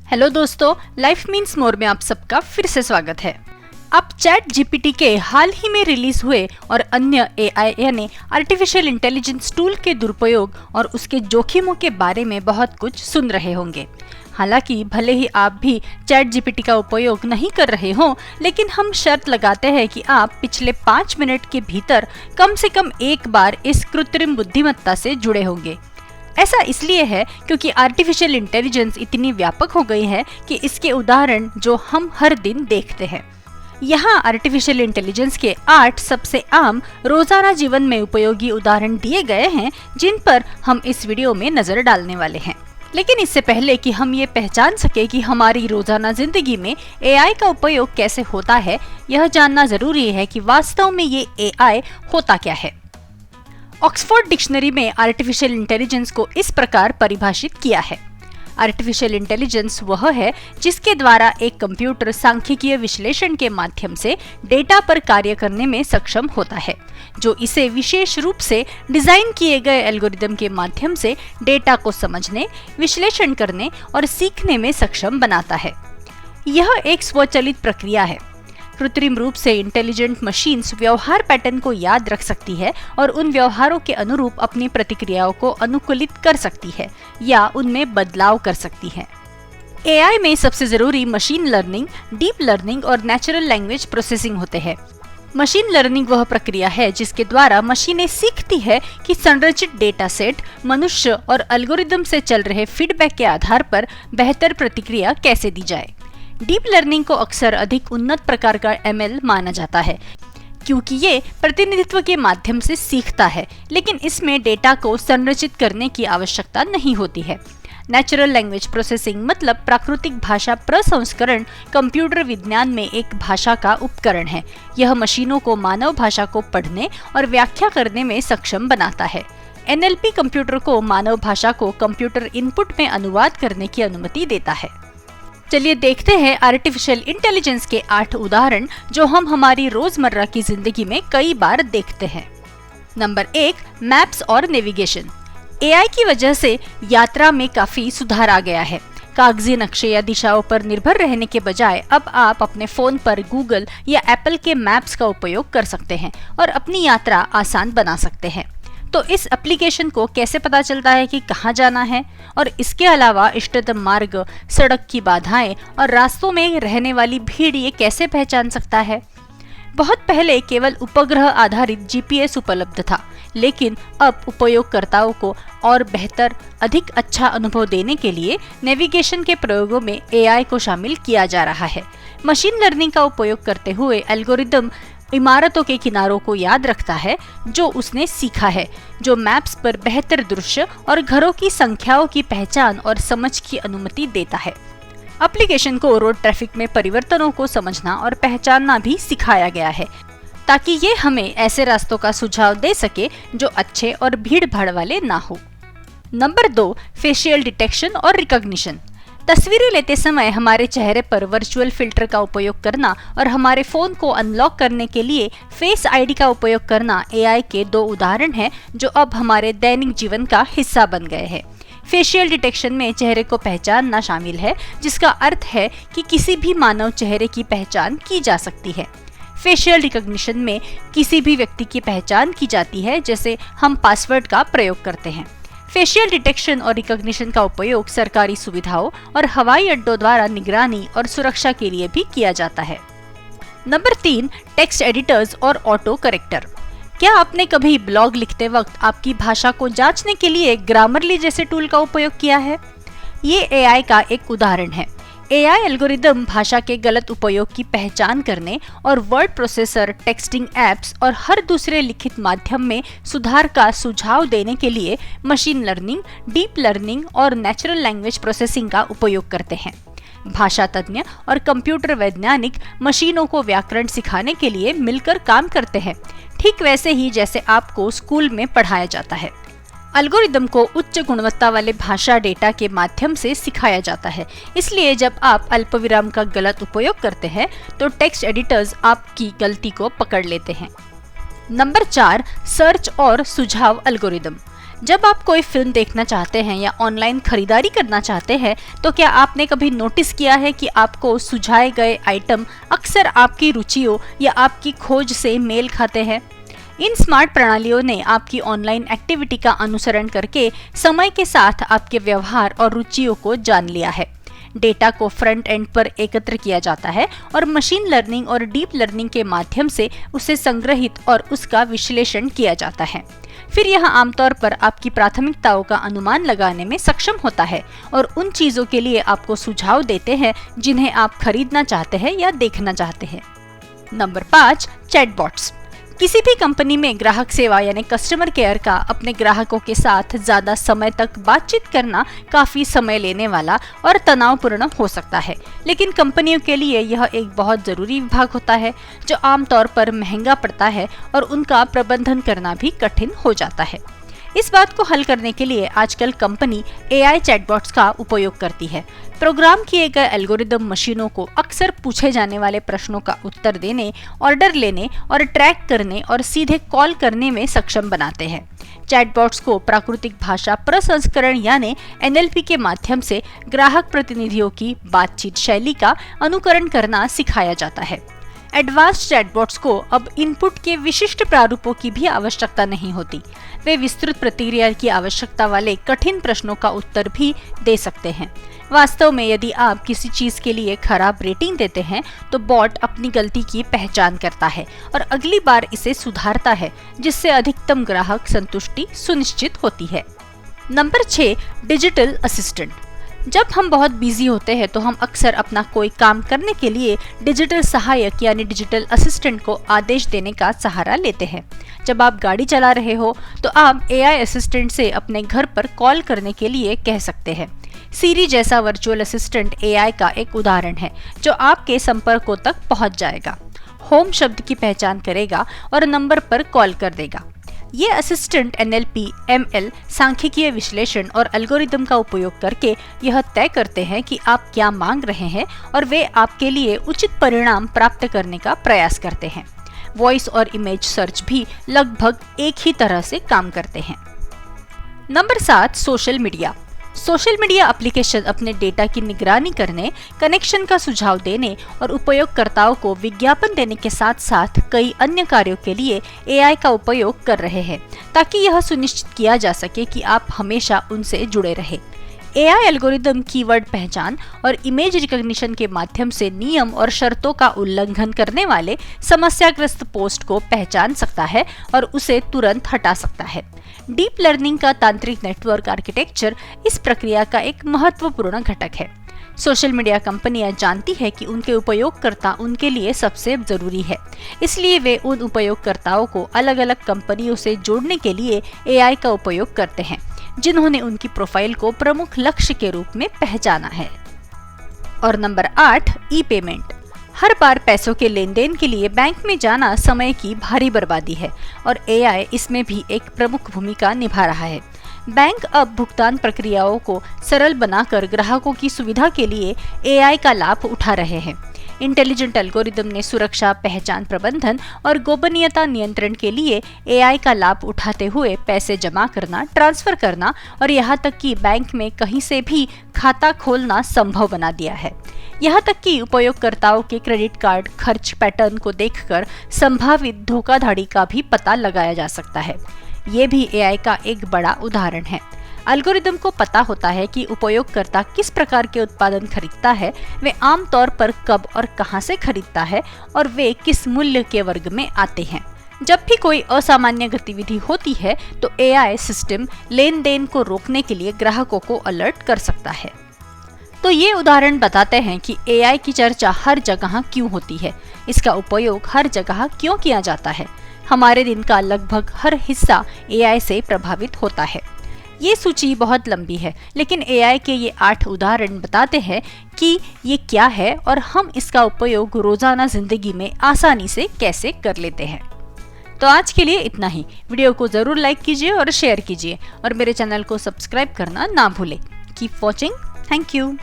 Hello दोस्तों, life means more में आप सबका फिर से स्वागत है। आप चैट जीपीटी के हाल ही में रिलीज हुए और अन्य एआई यानी आर्टिफिशियल इंटेलिजेंस टूल के दुरुपयोग और उसके जोखिमों के बारे में बहुत कुछ सुन रहे होंगे। हालांकि भले ही आप भी चैट जीपीटी का उपयोग नहीं कर रहे हो, लेकिन हम शर्त लगाते हैं कि आप पिछले 5 मिनट के भीतर कम से कम एक बार इस कृत्रिम बुद्धिमत्ता से जुड़े होंगे। ऐसा इसलिए है क्योंकि आर्टिफिशियल इंटेलिजेंस इतनी व्यापक हो गई है कि इसके उदाहरण जो हम हर दिन देखते हैं। यहाँ आर्टिफिशियल इंटेलिजेंस के 8 सबसे आम रोजाना जीवन में उपयोगी उदाहरण दिए गए हैं, जिन पर हम इस वीडियो में नजर डालने वाले हैं। लेकिन इससे पहले कि हम ये पहचान सके कि हमारी रोजाना जिंदगी में एआई का उपयोग कैसे होता है, यह जानना जरूरी है कि वास्तव में ये एआई होता क्या है। ऑक्सफोर्ड डिक्शनरी में आर्टिफिशियल इंटेलिजेंस को इस प्रकार परिभाषित किया है। आर्टिफिशियल इंटेलिजेंस वह है जिसके द्वारा एक कंप्यूटर सांख्यिकीय विश्लेषण के माध्यम से डेटा पर कार्य करने में सक्षम होता है, जो इसे विशेष रूप से डिजाइन किए गए एल्गोरिदम के माध्यम से डेटा को समझने, विश्लेषण करने और सीखने में सक्षम बनाता है। यह एक स्वचालित प्रक्रिया है। कृत्रिम रूप से इंटेलिजेंट मशीन्स व्यवहार पैटर्न को याद रख सकती है और उन व्यवहारों के अनुरूप अपनी प्रतिक्रियाओं को अनुकूलित कर सकती है या उनमें बदलाव कर सकती है। एआई में सबसे जरूरी मशीन लर्निंग, डीप लर्निंग और नेचुरल लैंग्वेज प्रोसेसिंग होते हैं। मशीन लर्निंग वह प्रक्रिया है जिसके द्वारा मशीनें सीखती है कि संरचित डेटा सेट मनुष्य और एल्गोरिदम से चल रहे फीडबैक के आधार पर बेहतर प्रतिक्रिया कैसे दी जाए। डीप लर्निंग को अक्सर अधिक उन्नत प्रकार का एमएल माना जाता है, क्योंकि ये प्रतिनिधित्व के माध्यम से सीखता है, लेकिन इसमें डेटा को संरचित करने की आवश्यकता नहीं होती है। नेचुरल लैंग्वेज प्रोसेसिंग मतलब प्राकृतिक भाषा प्रसंस्करण कंप्यूटर विज्ञान में एक भाषा का उपकरण है। यह मशीनों को मानव भाषा को पढ़ने और व्याख्या करने में सक्षम बनाता है। एनएलपी कंप्यूटर को मानव भाषा को कंप्यूटर इनपुट में अनुवाद करने की अनुमति देता है। चलिए देखते हैं आर्टिफिशियल इंटेलिजेंस के 8 उदाहरण जो हम हमारी रोजमर्रा की जिंदगी में कई बार देखते हैं। नंबर 1, मैप्स और नेविगेशन। एआई की वजह से यात्रा में काफी सुधार आ गया है। कागजी नक्शे या दिशाओं पर निर्भर रहने के बजाय अब आप अपने फोन पर गूगल या एप्पल के मैप्स का उपयोग कर सकते हैं और अपनी यात्रा आसान बना सकते हैं। तो इस एप्लीकेशन को कैसे पता चलता है कि कहाँ जाना है, और इसके अलावा इष्टतम मार्ग, सड़क की बाधाएं और रास्तों में रहने वाली भीड़ ये कैसे पहचान सकता है। बहुत पहले केवल उपग्रह आधारित जीपीएस उपलब्ध था, लेकिन अब उपयोगकर्ताओं को और बेहतर, अधिक अच्छा अनुभव देने के लिए नेविगेशन के प्रयोगों में एआई को शामिल किया जा रहा है। मशीन लर्निंग का उपयोग करते हुए एल्गोरिदम इमारतों के किनारों को याद रखता है जो उसने सीखा है, जो मैप्स पर बेहतर दृश्य और घरों की संख्याओं की पहचान और समझ की अनुमति देता है। एप्लीकेशन को रोड ट्रैफिक में परिवर्तनों को समझना और पहचानना भी सिखाया गया है, ताकि ये हमें ऐसे रास्तों का सुझाव दे सके जो अच्छे और भीड़ भाड़ वाले ना हो। नंबर 2, फेशियल डिटेक्शन और रिकॉग्निशन। तस्वीरें लेते समय हमारे चेहरे पर वर्चुअल फिल्टर का उपयोग करना और हमारे फोन को अनलॉक करने के लिए फेस आईडी का उपयोग करना एआई के 2 उदाहरण हैं जो अब हमारे दैनिक जीवन का हिस्सा बन गए हैं। फेशियल डिटेक्शन में चेहरे को पहचानना शामिल है, जिसका अर्थ है कि किसी भी मानव चेहरे की पहचान की जा सकती है। फेशियल रिकॉग्निशन में किसी भी व्यक्ति की पहचान की जाती है, जैसे हम पासवर्ड का प्रयोग करते हैं। फेशियल डिटेक्शन और रिकॉग्निशन का उपयोग सरकारी सुविधाओं और हवाई अड्डों द्वारा निगरानी और सुरक्षा के लिए भी किया जाता है। नंबर 3, टेक्स्ट एडिटर्स और ऑटो करेक्टर। क्या आपने कभी ब्लॉग लिखते वक्त आपकी भाषा को जांचने के लिए ग्रामरली जैसे टूल का उपयोग किया है? ये एआई का एक उदाहरण है। एआई एल्गोरिदम भाषा के गलत उपयोग की पहचान करने और वर्ड प्रोसेसर, टेक्सटिंग एप्स और हर दूसरे लिखित माध्यम में सुधार का सुझाव देने के लिए मशीन लर्निंग, डीप लर्निंग और नेचुरल लैंग्वेज प्रोसेसिंग का उपयोग करते हैं। भाषा तज्ञ और कंप्यूटर वैज्ञानिक मशीनों को व्याकरण सिखाने के लिए मिलकर काम करते हैं, ठीक वैसे ही जैसे आपको स्कूल में पढ़ाया जाता है। एल्गोरिदम को उच्च गुणवत्ता वाले भाषा डेटा के माध्यम से सिखाया जाता है, इसलिए जब आप अल्पविराम का गलत उपयोग करते हैं तो टेक्स्ट एडिटर्स आपकी गलती को पकड़ लेते हैं। नंबर 4, सर्च और सुझाव एल्गोरिदम। जब आप कोई फिल्म देखना चाहते हैं या ऑनलाइन खरीदारी करना चाहते हैं तो क्या आपने कभी नोटिस किया है कि आपको सुझाए गए आइटम अक्सर आपकी रुचियों या आपकी खोज से मेल खाते हैं? इन स्मार्ट प्रणालियों ने आपकी ऑनलाइन एक्टिविटी का अनुसरण करके समय के साथ आपके व्यवहार और रुचियों को जान लिया है। डेटा को फ्रंट एंड पर एकत्र किया जाता है और मशीन लर्निंग और डीप लर्निंग के माध्यम से उसे संग्रहित और उसका विश्लेषण किया जाता है। फिर यह आमतौर पर आपकी प्राथमिकताओं का अनुमान लगाने में सक्षम होता है और उन चीजों के लिए आपको सुझाव देते हैं जिन्हें आप खरीदना चाहते हैं या देखना चाहते हैं। Number 5, chatbots. किसी भी कंपनी में ग्राहक सेवा यानी कस्टमर केयर का अपने ग्राहकों के साथ ज्यादा समय तक बातचीत करना काफी समय लेने वाला और तनावपूर्ण हो सकता है, लेकिन कंपनियों के लिए यह एक बहुत जरूरी विभाग होता है जो आमतौर पर महंगा पड़ता है और उनका प्रबंधन करना भी कठिन हो जाता है। इस बात को हल करने के लिए आजकल कंपनी AI चैटबॉट्स का उपयोग करती है। प्रोग्राम किए गए एल्गोरिदम मशीनों को अक्सर पूछे जाने वाले प्रश्नों का उत्तर देने, ऑर्डर लेने और ट्रैक करने और सीधे कॉल करने में सक्षम बनाते हैं। चैटबॉट्स को प्राकृतिक भाषा प्रसंस्करण यानी NLP के माध्यम से ग्राहक प्रतिनिधियों की बातचीत शैली का अनुकरण करना सिखाया जाता है। एडवांस्ड चैटबॉट्स को अब इनपुट के विशिष्ट प्रारूपों की भी आवश्यकता नहीं होती। वे विस्तृत प्रतिक्रिया की आवश्यकता वाले कठिन प्रश्नों का उत्तर भी दे सकते हैं। वास्तव में यदि आप किसी चीज के लिए खराब रेटिंग देते हैं तो बॉट अपनी गलती की पहचान करता है और अगली बार इसे सुधारता है, जिससे अधिकतम ग्राहक संतुष्टि सुनिश्चित होती है। Number 6, digital assistant. जब हम बहुत बिजी होते हैं तो हम अक्सर अपना कोई काम करने के लिए डिजिटल सहायक यानी डिजिटल असिस्टेंट को आदेश देने का सहारा लेते हैं। जब आप गाड़ी चला रहे हो तो आप AI असिस्टेंट से अपने घर पर कॉल करने के लिए कह सकते हैं। सीरी जैसा वर्चुअल असिस्टेंट AI का एक उदाहरण है जो आपके संपर्कों तक पहुंच जाएगा, होम शब्द की पहचान करेगा और नंबर पर कॉल कर देगा। ये असिस्टेंट NLP, ML, सांख्यिकीय विश्लेषण और एल्गोरिदम का उपयोग करके यह तय करते हैं कि आप क्या मांग रहे हैं और वे आपके लिए उचित परिणाम प्राप्त करने का प्रयास करते हैं। वॉइस और इमेज सर्च भी लगभग एक ही तरह से काम करते हैं। Number 7, social media. Social media application अपने डेटा की निगरानी करने, कनेक्शन का सुझाव देने और उपयोगकर्ताओं को विज्ञापन देने के साथ साथ कई अन्य कार्यों के लिए AI का उपयोग कर रहे हैं ताकि यह सुनिश्चित किया जा सके कि आप हमेशा उनसे जुड़े रहें। AI एल्गोरिदम कीवर्ड पहचान और इमेज रिकॉग्निशन के माध्यम से नियम और शर्तों का उल्लंघन करने वाले समस्याग्रस्त पोस्ट को पहचान सकता है और उसे तुरंत हटा सकता है। डीप लर्निंग का तांत्रिक नेटवर्क आर्किटेक्चर इस प्रक्रिया का एक महत्वपूर्ण घटक है। सोशल मीडिया कंपनियां जानती है कि उनके उपयोगकर्ता उनके लिए सबसे जरूरी है, इसलिए वे उन उपयोगकर्ताओं को अलग अलग कंपनियों से जोड़ने के लिए AI का उपयोग करते हैं जिन्होंने उनकी प्रोफाइल को प्रमुख लक्ष्य के रूप में पहचाना है। और नंबर 8, ई-पेमेंट। हर बार पैसों के लेन देन के लिए बैंक में जाना समय की भारी बर्बादी है और AI इसमें भी एक प्रमुख भूमिका निभा रहा है। बैंक अब भुगतान प्रक्रियाओं को सरल बनाकर ग्राहकों की सुविधा के लिए AI का लाभ उठा रहे हैं। इंटेलिजेंट एल्गोरिदम ने सुरक्षा, पहचान प्रबंधन और गोपनीयता नियंत्रण के लिए AI का लाभ उठाते हुए पैसे जमा करना, ट्रांसफर करना और यहाँ तक कि बैंक में कहीं से भी खाता खोलना संभव बना दिया है। यहाँ तक कि उपयोगकर्ताओं के क्रेडिट कार्ड खर्च पैटर्न को देखकर संभावित धोखाधड़ी का भी पता लगाया जा सकता है। ये भी AI का एक बड़ा उदाहरण है। एल्गोरिदम को पता होता है कि उपयोगकर्ता किस प्रकार के उत्पादन खरीदता है, वे आमतौर पर कब और कहां से खरीदता है और वे किस मूल्य के वर्ग में आते हैं। जब भी कोई असामान्य गतिविधि होती है तो AI सिस्टम लेन देन को रोकने के लिए ग्राहकों को अलर्ट कर सकता है। तो ये उदाहरण बताते हैं कि AI की चर्चा हर जगह क्यों होती है, इसका उपयोग हर जगह क्यों किया जाता है। हमारे दिन का लगभग हर हिस्सा AI से प्रभावित होता है। ये सूची बहुत लंबी है, लेकिन AI के ये 8 उदाहरण बताते हैं कि ये क्या है और हम इसका उपयोग रोजाना जिंदगी में आसानी से कैसे कर लेते हैं। तो आज के लिए इतना ही। वीडियो को जरूर लाइक कीजिए और शेयर कीजिए और मेरे चैनल को सब्सक्राइब करना ना भूलें। Keep watching. Thank you.